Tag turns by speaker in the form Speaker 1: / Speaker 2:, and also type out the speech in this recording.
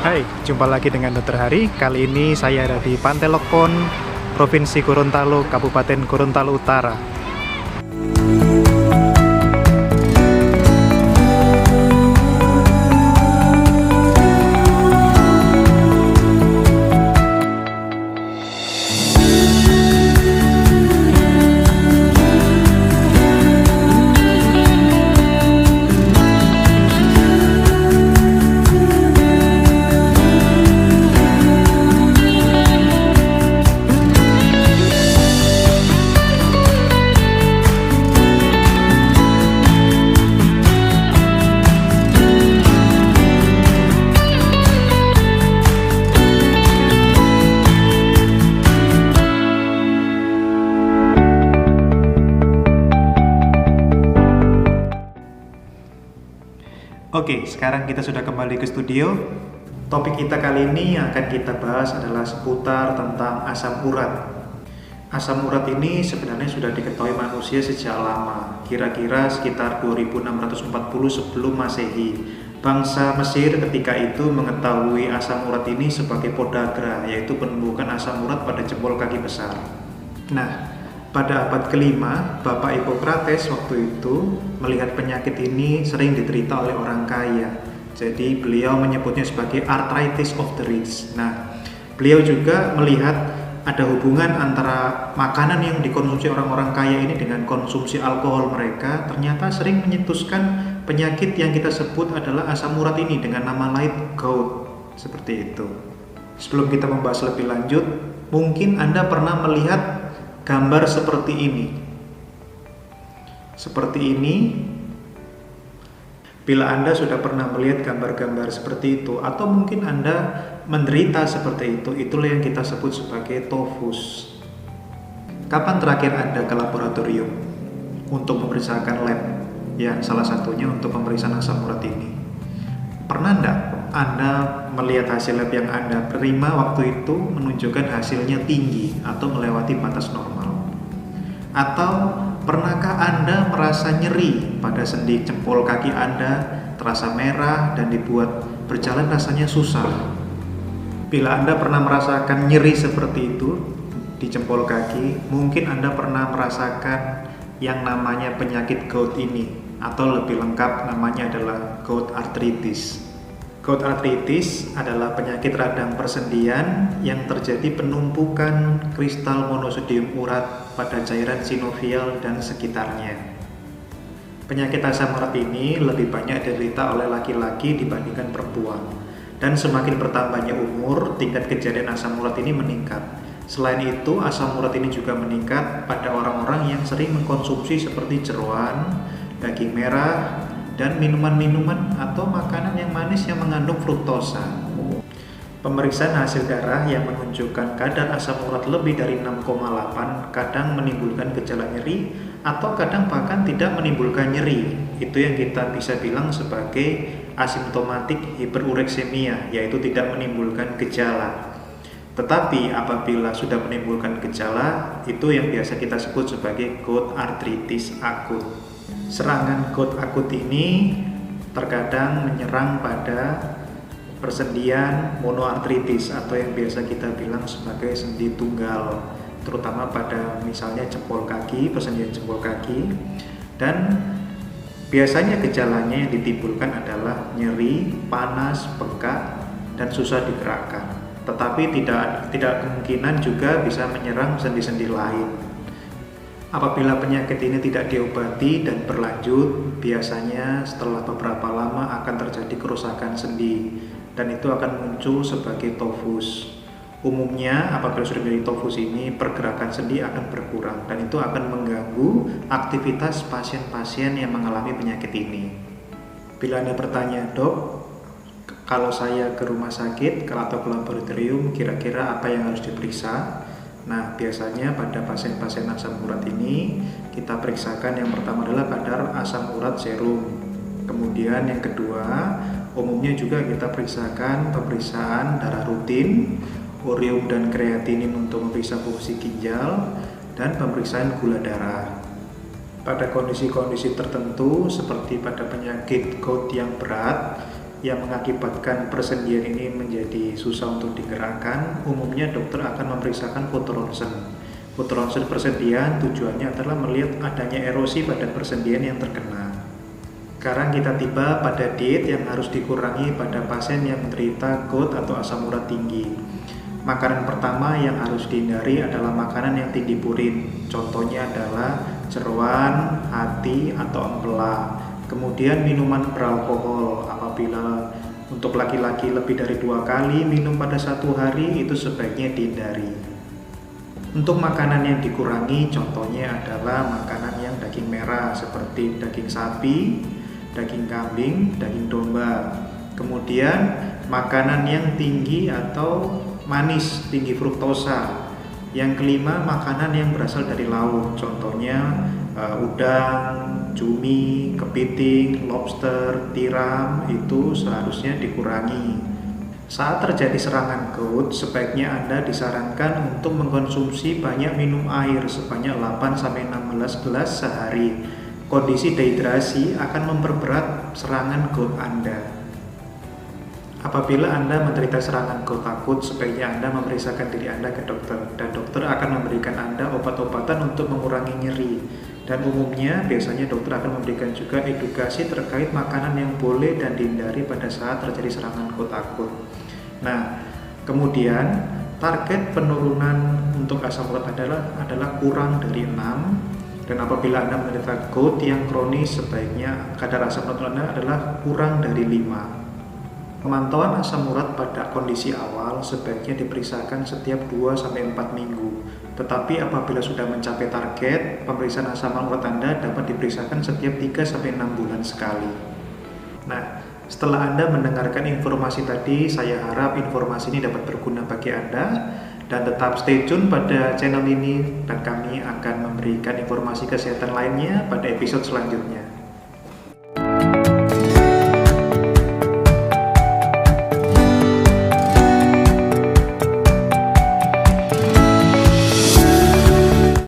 Speaker 1: Hai, jumpa lagi dengan Dr. Hari. Kali ini saya ada di Pantai Lokon, Provinsi Gorontalo, Kabupaten Gorontalo Utara. Oke, sekarang kita sudah kembali ke studio. Topik kita kali ini yang akan kita bahas adalah seputar tentang asam urat. Asam urat ini sebenarnya sudah diketahui manusia sejak lama, kira-kira sekitar 2640 sebelum Masehi. Bangsa Mesir ketika itu mengetahui asam urat ini sebagai podagra, yaitu penumbukan asam urat pada jempol kaki besar. Nah, pada abad kelima, Bapak Hippocrates waktu itu melihat penyakit ini sering diterita oleh orang kaya. Jadi beliau menyebutnya sebagai arthritis of the rich. Nah, beliau juga melihat ada hubungan antara makanan yang dikonsumsi orang-orang kaya ini dengan konsumsi alkohol mereka. Ternyata sering menyetuskan penyakit yang kita sebut adalah asam urat ini dengan nama lain gout. Seperti itu. Sebelum kita membahas lebih lanjut, mungkin Anda pernah melihat gambar seperti ini. Seperti ini. Bila Anda sudah pernah melihat gambar-gambar seperti itu, atau mungkin Anda menderita seperti itu, itulah yang kita sebut sebagai TOFUS. Kapan terakhir Anda ke laboratorium untuk memeriksakan lab? Yang salah satunya untuk pemeriksaan asam urat ini. Pernah enggak Anda melihat hasil lab yang Anda terima waktu itu menunjukkan hasilnya tinggi atau melewati batas normal? Atau pernahkah Anda merasa nyeri pada sendi jempol kaki Anda, terasa merah dan dibuat berjalan rasanya susah? Bila Anda pernah merasakan nyeri seperti itu di jempol kaki, mungkin Anda pernah merasakan yang namanya penyakit gout ini, atau lebih lengkap namanya adalah gout arthritis. Gout arthritis adalah penyakit radang persendian yang terjadi penumpukan kristal monosodium urat pada cairan sinovial dan sekitarnya. Penyakit asam urat ini lebih banyak diderita oleh laki-laki dibandingkan perempuan, dan semakin bertambahnya umur, tingkat kejadian asam urat ini meningkat. Selain itu, asam urat ini juga meningkat pada orang-orang yang sering mengkonsumsi seperti jeroan, daging merah, dan minuman-minuman atau makanan yang manis yang mengandung fruktosa. Pemeriksaan hasil darah yang menunjukkan kadar asam urat lebih dari 6,8 kadang menimbulkan gejala nyeri atau kadang bahkan tidak menimbulkan nyeri. Itu yang kita bisa bilang sebagai asimptomatik hiperuriksemia, yaitu tidak menimbulkan gejala. Tetapi apabila sudah menimbulkan gejala, itu yang biasa kita sebut sebagai gout arthritis akut. Serangan gout akut ini terkadang menyerang pada persendian monoartritis atau yang biasa kita bilang sebagai sendi tunggal, terutama pada misalnya jempol kaki, persendian jempol kaki. Dan biasanya gejalanya yang ditimbulkan adalah nyeri, panas, bengkak, dan susah digerakkan. Tetapi tidak kemungkinan juga bisa menyerang sendi-sendi lain. Apabila penyakit ini tidak diobati dan berlanjut, biasanya setelah beberapa lama akan terjadi kerusakan sendi, dan itu akan muncul sebagai TOFUS. Umumnya apabila sudah menjadi TOFUS ini, pergerakan sendi akan berkurang, dan itu akan mengganggu aktivitas pasien-pasien yang mengalami penyakit ini. Bila Anda bertanya, "Dok, kalau saya ke rumah sakit atau ke laboratorium, kira-kira apa yang harus diperiksa?" Nah, biasanya pada pasien-pasien asam urat ini kita periksakan yang pertama adalah kadar asam urat serum. Kemudian yang kedua, umumnya juga kita periksakan pemeriksaan darah rutin, urium dan kreatinin untuk memeriksa fungsi ginjal, dan pemeriksaan gula darah. Pada kondisi-kondisi tertentu seperti pada penyakit gout yang berat, yang mengakibatkan persendian ini menjadi susah untuk digerakkan, umumnya dokter akan memeriksakan foto ronsen. Foto ronsen persendian tujuannya adalah melihat adanya erosi pada persendian yang terkena. Sekarang kita tiba pada diet yang harus dikurangi pada pasien yang menderita GOUT atau asam urat tinggi. Makanan pertama yang harus dihindari adalah makanan yang tinggi purin. Contohnya adalah jeroan, hati, atau ampela. Kemudian minuman beralkohol. Apabila untuk laki-laki lebih dari 2 kali minum pada 1 hari, itu sebaiknya dihindari. Untuk makanan yang dikurangi, contohnya adalah makanan yang daging merah seperti daging sapi, daging kambing, daging domba. Kemudian makanan yang tinggi atau manis, tinggi fruktosa. Yang kelima, makanan yang berasal dari laut, contohnya udang, cumi, kepiting, lobster, tiram, itu seharusnya dikurangi. Saat terjadi serangan GOUT, sebaiknya Anda disarankan untuk mengkonsumsi banyak minum air sebanyak 8-16 gelas sehari. Kondisi dehidrasi akan memperberat serangan GOUT Anda. Apabila Anda menderita serangan GOUT akut, sebaiknya Anda memeriksakan diri Anda ke dokter, dan dokter akan memberikan Anda obat-obatan untuk mengurangi nyeri. Dan umumnya, biasanya dokter akan memberikan juga edukasi terkait makanan yang boleh dan dihindari pada saat terjadi serangan GOUT akut. Nah, kemudian target penurunan untuk asam urat adalah kurang dari 6, dan apabila Anda menderita GOUT yang kronis, sebaiknya kadar asam urat Anda adalah kurang dari 5. Pemantauan asam urat pada kondisi awal sebaiknya diperiksakan setiap 2-4 minggu. Tetapi apabila sudah mencapai target, pemeriksaan asam urat Anda dapat diperiksakan setiap 3-6 bulan sekali. Nah, setelah Anda mendengarkan informasi tadi, saya harap informasi ini dapat berguna bagi Anda. Dan tetap stay tune pada channel ini, dan kami akan memberikan informasi kesehatan lainnya pada episode selanjutnya.